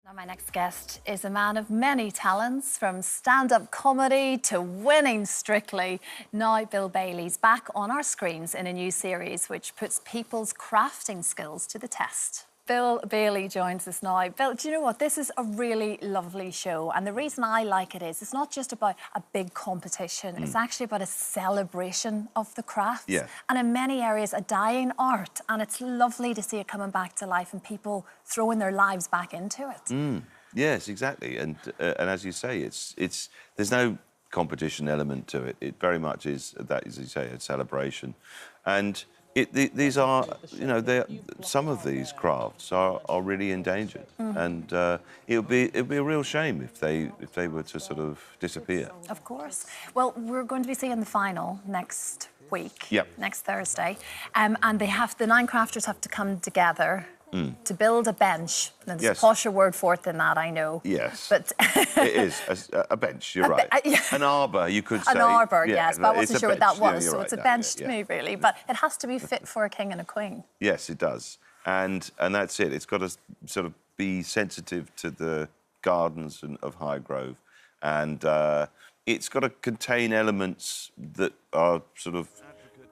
Now, my next guest is a man of many talents, from stand-up comedy to winning Strictly. Now, Bill Bailey's back on our screens in a new series which puts people's crafting skills to the test. Bill Bailey joins us now. Bill, do you know what? This is a really lovely show, and the reason I like it is it's not just about a big competition. It's actually about a celebration of the crafts. Yeah. And in many areas, a dying art. And it's lovely to see it coming back to life and people throwing their lives back into it. Yes, exactly. And as you say, there's no competition element to it. It very much is that, as you say, a celebration. And these are, you know, some of these crafts are really endangered, and it would be a real shame if they were to sort of disappear. Of course. Well, we're going to be seeing the final next week, next Thursday, and the 9 crafters have to come together to build a bench. Now, there's a posher word for it than that, I know. Yes. But it is a bench, you're right. An arbour, you could say. An arbour, yes, but I wasn't sure what that was, so it's a bench to me, really. But it has to be fit for a king and a queen. Yes, it does. And that's it. It's got to sort of be sensitive to the gardens of Highgrove. And it's got to contain elements that are sort of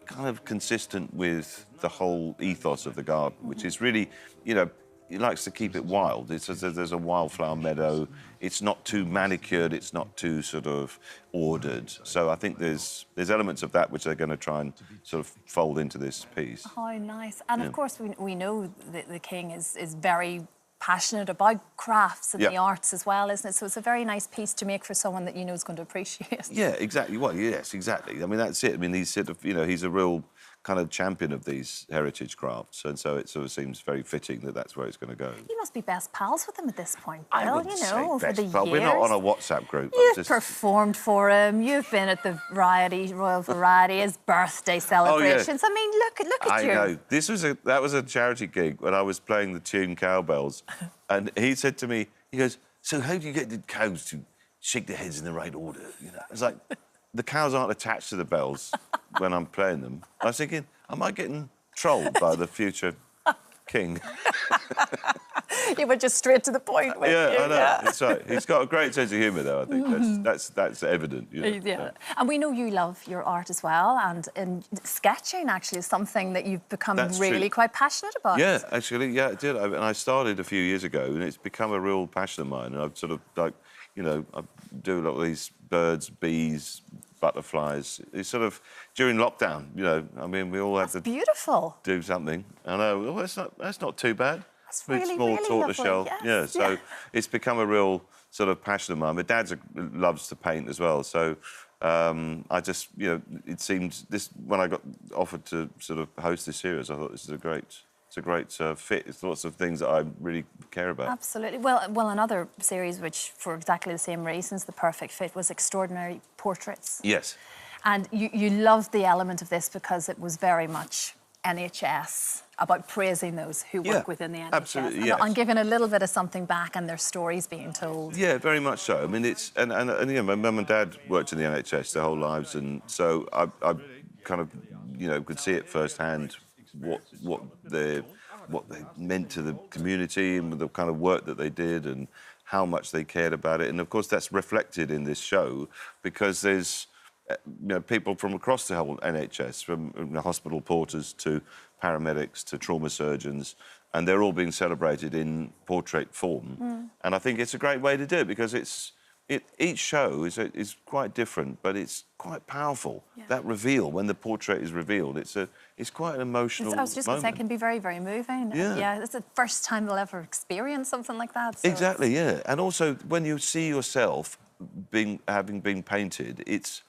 kind of consistent with the whole ethos of the garden, which is really, you know, he likes to keep it wild. There's a wildflower meadow. It's not too manicured. It's not too sort of ordered. So I think there's elements of that which they're going to try and sort of fold into this piece. Oh, nice. And of course, we know that the king is very passionate about crafts and the arts as well, isn't it? So it's a very nice piece to make for someone that you know is going to appreciate. Yeah, exactly. Well, yes, exactly. I mean, that's it. I mean, he's sort of, you know, he's a real kind of champion of these heritage crafts, and so it sort of seems very fitting that that's where it's going to go. You must be best pals with him at this point, Bill. I wouldn't you know, say over the best pal. years. We're not on a WhatsApp group. You've performed for him. You've been at the Royal Variety, his birthday celebrations. Oh, yeah. I mean, look at you. I know. That was a charity gig when I was playing the tune Cowbells, and he said to me, he goes, "So how do you get the cows to shake their heads in the right order?" You know, it's like the cows aren't attached to the bells when I'm playing them. I was thinking, am I getting trolled by the future king? You were just straight to the point with you. I know. Yeah. That's right. He's got a great sense of humour, though. I think that's evident. You know? Yeah, and we know you love your art as well, and sketching actually is something that you've become really quite passionate about. Yeah, actually, yeah, I did. And I started a few years ago, and it's become a real passion of mine. And I've sort of like, you know, I do a lot of these birds, bees, butterflies. It's sort of during lockdown, you know. I mean, we all had to do something. I know. Well, that's not too bad. That's really, small really tortoiseshell. Yes. Yeah. So it's become a real sort of passion of mine. My dad loves to paint as well. So I just, you know, it seemed when I got offered to sort of host this series, I thought this is a great. It's a great fit. It's lots of things that I really care about. Absolutely. Well, another series which, for exactly the same reasons, the perfect fit was Extraordinary Portraits. Yes. And you loved the element of this because it was very much NHS, about praising those who work within the NHS. Absolutely, yes. And giving a little bit of something back and their stories being told. Yeah, very much so. I mean, it's... And you know, my mum and dad worked in the NHS their whole lives, and so I kind of, you know, could see it firsthand what they meant to the community and the kind of work that they did and how much they cared about it. And of course that's reflected in this show because there's you know, people from across the whole NHS, from hospital porters to paramedics to trauma surgeons, and they're all being celebrated in portrait form. And I think it's a great way to do it because each show is quite different, but it's quite powerful. Yeah. That reveal, when the portrait is revealed, it's quite an emotional moment. I was just going to say, it can be very, very moving. Yeah, it's the first time they'll ever experience something like that. So exactly, yeah. And also, when you see yourself having been painted, it's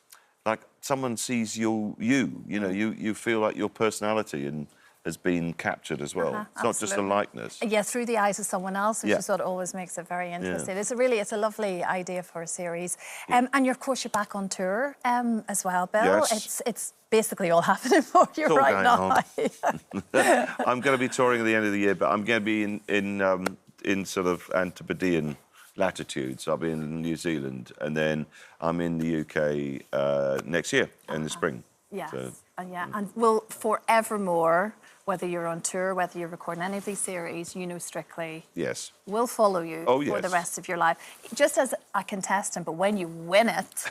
like someone sees you know, you feel like your personality has been captured as well. It's not just a likeness. Yeah, through the eyes of someone else, which is what always makes it very interesting. Yeah. It's a lovely idea for a series. And of course, you're back on tour as well, Bill. Yes. It's basically all happening for you right now. I'm going to be touring at the end of the year, but I'm going to be in sort of Antipodean latitudes. I'll be in New Zealand, and then I'm in the UK next year in the spring. Yes. So Yeah, and will forevermore, whether you're on tour, whether you're recording any of these series, you know Strictly Yes. will follow you for the rest of your life, just as a contestant. But when you win it,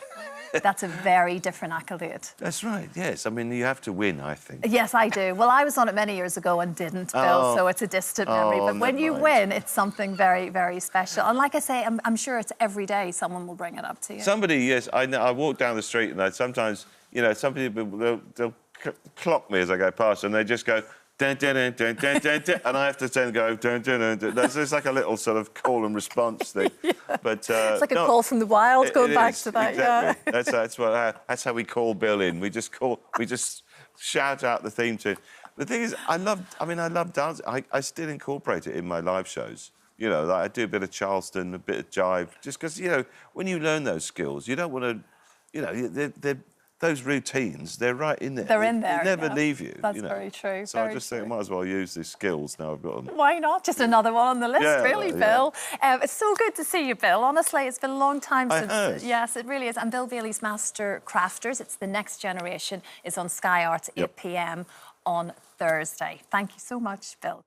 that's a very different accolade. That's right, yes. I mean, you have to win, I think. Yes, I do. Well, I was on it many years ago and didn't, Bill, so it's a distant memory. But when you win, it's something very, very special. And like I say, I'm sure it's every day someone will bring it up to you. Somebody, yes, I know. I walk down the street and sometimes, you know, some people, they'll clock me as I go past and they just go, dun, dun, dun, dun, dun, dun, dun, and I have to then go, dun, dun, dun, dun. It's like a little sort of call and response thing. Yeah. But it's like a call from the wild, going back to that, exactly. Yeah. That's how we call Bill in. We just shout out the theme tune. The thing is, I love dancing. I still incorporate it in my live shows. You know, like I do a bit of Charleston, a bit of jive, just because, you know, when you learn those skills, you don't want to, you know, those routines, they're right in there. They're in there. They never leave you. That's you know? very true. So I just think I might as well use these skills now I've got them. Why not? Just another one on the list, really, Bill. It's so good to see you, Bill. Honestly, it's been a long time since... Yes, it really is. And Bill Bailey's Master Crafters, it's The Next Generation, is on Sky Arts, 8 p.m. on Thursday. Thank you so much, Bill.